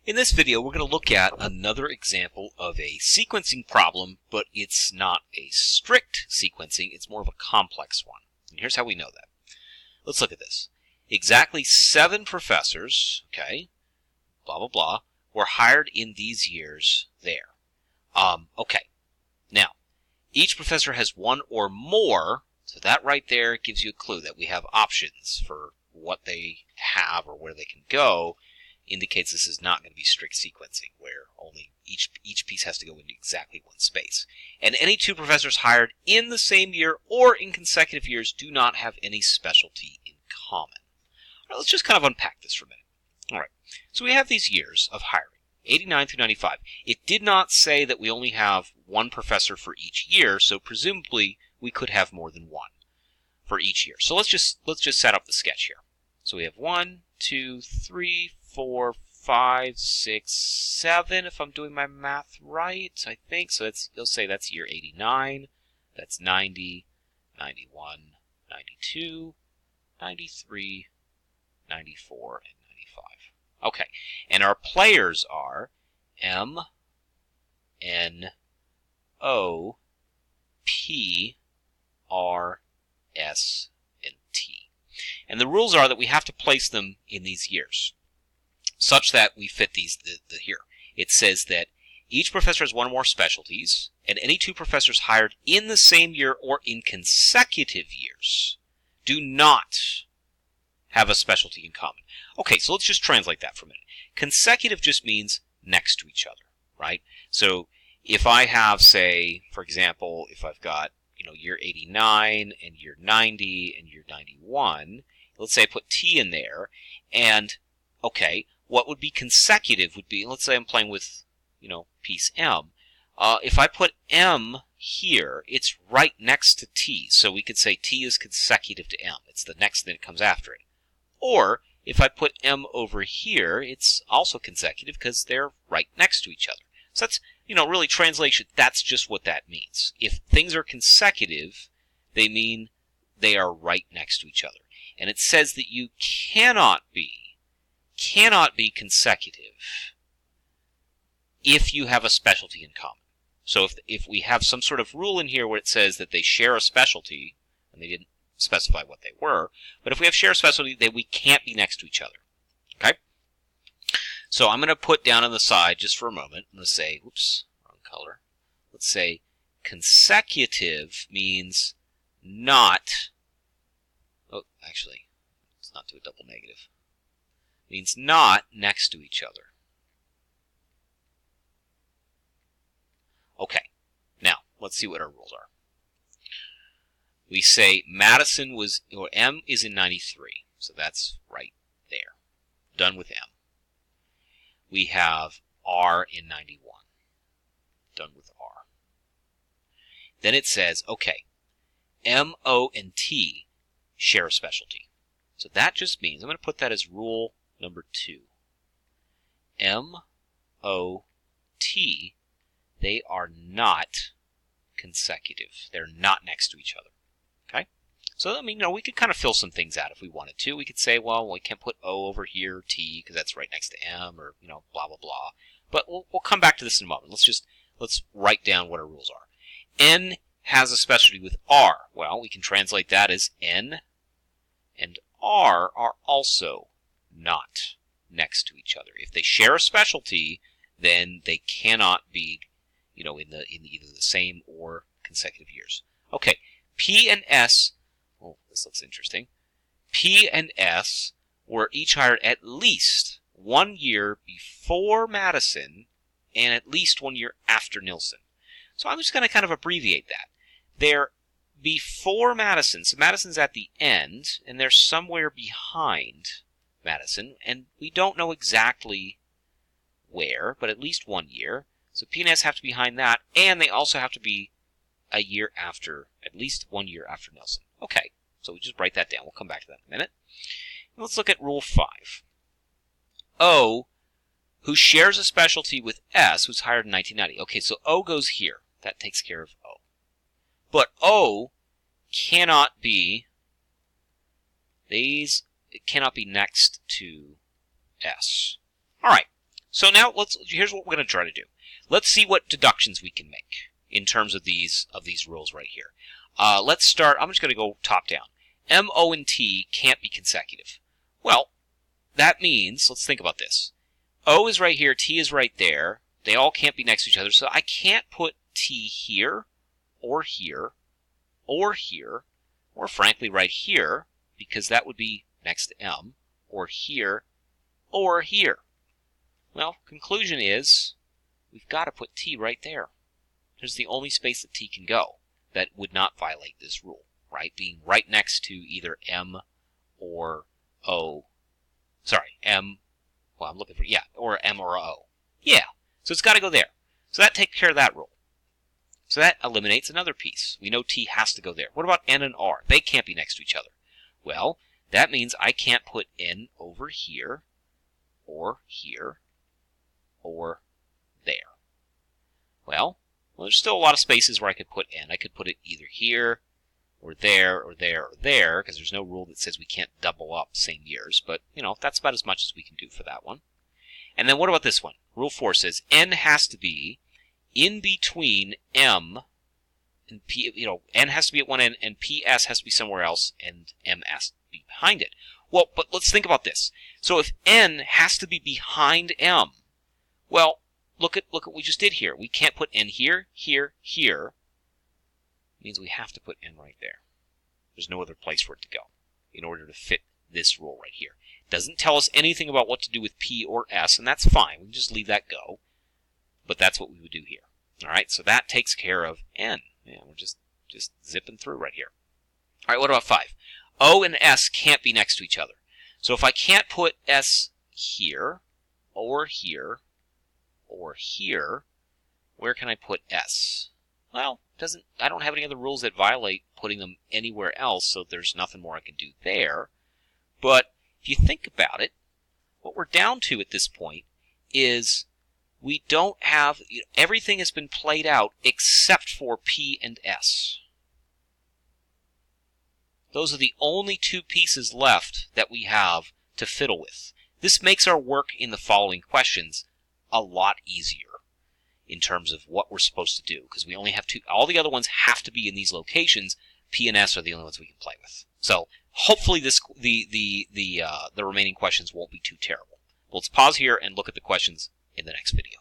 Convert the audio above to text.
In this video, we're going to look at another example of a sequencing problem, but it's not a strict sequencing, it's more of a complex one. And here's how we know that. Let's look at this. Exactly 7 professors, okay, blah, blah, blah, were hired in these years there. Okay, now, each professor has 1 or more, so that right there gives you a clue that we have options for what they have or where they can go. Indicates this is not going to be strict sequencing, where only each piece has to go into exactly one space. And any 2 professors hired in the same year or in consecutive years do not have any specialty in common. All right, let's just kind of unpack this for a minute. All right, so we have these years of hiring, 89 through 95. It did not say that we only have 1 professor for each year, so presumably we could have more than 1 for each year. So let's just set up the sketch here. So we have 1, 2, 3, 4, 5, 6, 7, if I'm doing my math right, I think. So you'll say that's year 89, that's 90, 91, 92, 93, 94, and 95. Okay, and our players are M, N, O, P, R, S, and T. And the rules are that we have to place them in these years, such that we fit these here. It says that each professor has 1 or more specialties, and any 2 professors hired in the same year or in consecutive years do not have a specialty in common. Okay, so let's just translate that for a minute. Consecutive just means next to each other, right? So if I have, say, for example, if I've got year 89 and year 90 and year 91, let's say I put T in there, and okay, what would be consecutive would be, let's say I'm playing with, piece M. If I put M here, it's right next to T, so we could say T is consecutive to M. It's the next thing that comes after it. Or if I put M over here, it's also consecutive because they're right next to each other. So that's, really translation, that's just what that means. If things are consecutive, they mean they are right next to each other. And it says that you cannot be consecutive if you have a specialty in common. So if we have some sort of rule in here where it says that they share a specialty, and they didn't specify what they were, but if we have share a specialty, then we can't be next to each other. Okay? So I'm going to put down on the side just for a moment. I'm going to say, oops, wrong color. Let's say consecutive means not, oh, actually, let's not do a double negative. Means not next to each other. Okay, now let's see what our rules are. We say Madison was, or M is in 93, so that's right there. Done with M. We have R in 91. Done with R. Then it says, okay, M, O, and T share a specialty. So that just means, I'm going to put that as rule number 2. M, O, T, they are not consecutive. They're not next to each other. Okay? So, I mean, we could kind of fill some things out if we wanted to. We could say, well, we can't put O over here, T, because that's right next to M, or, blah, blah, blah. But we'll come back to this in a moment. Let's write down what our rules are. N has a specialty with R. Well, we can translate that as N and R are also not next to each other. If they share a specialty, then they cannot be, in either the same or consecutive years. Okay, P and S, oh, this looks interesting. P and S were each hired at least 1 year before Madison and at least 1 year after Nilsson. So I'm just going to kind of abbreviate that. They're before Madison, so Madison's at the end, and they're somewhere behind Madison, and we don't know exactly where, but at least 1 year. So P and S have to be behind that, and they also have to be a year after, at least 1 year after Nilsson. Okay, so we just write that down. We'll come back to that in a minute. Let's look at Rule 5. O, who shares a specialty with S, who's hired in 1990. Okay, so O goes here. That takes care of O. But O cannot be, it cannot be next to S. All right, So now here's what we're going to try to do. Let's see what deductions we can make in terms of these rules right here. Let's start. I'm just going to go top down. M, O, and T can't be consecutive. Well, that means, let's think about this. O is right here, T is right there. They all can't be next to each other, so I can't put T here, or here, or here, or frankly right here, because that would be next to M, or here, or here. Well, conclusion is, we've got to put T right there. There's the only space that T can go that would not violate this rule, right? Being right next to either M or O. Sorry, M. Well, I'm looking for, yeah, or M or O. Yeah, so it's got to go there. So that takes care of that rule. So that eliminates another piece. We know T has to go there. What about N and R? They can't be next to each other. Well, that means I can't put N over here, or here, or there. Well, there's still a lot of spaces where I could put N. I could put it either here, or there, or there, or there, because there's no rule that says we can't double up same years. But, that's about as much as we can do for that one. And then what about this one? Rule 4 says N has to be in between M and P. N has to be at one end, and PS has to be somewhere else, and M has to be behind it. Well, but let's think about this. So if N has to be behind M, well, look at what we just did here. We can't put N here, here, here. It means we have to put N right there. There's no other place for it to go in order to fit this rule right here. It doesn't tell us anything about what to do with P or S, and that's fine. We can just leave that go. But that's what we would do here. All right, so that takes care of N. Yeah, we're just zipping through right here. All right, what about 5? O and S can't be next to each other. So if I can't put S here, or here, or here, where can I put S? Well, I don't have any other rules that violate putting them anywhere else, so there's nothing more I can do there. But if you think about it, what we're down to at this point is we don't have, everything has been played out except for P and S. Those are the only two pieces left that we have to fiddle with. This makes our work in the following questions a lot easier in terms of what we're supposed to do, because we only have two. All the other ones have to be in these locations. P and S are the only ones we can play with. So hopefully the remaining questions won't be too terrible. Well, let's pause here and look at the questions in the next video.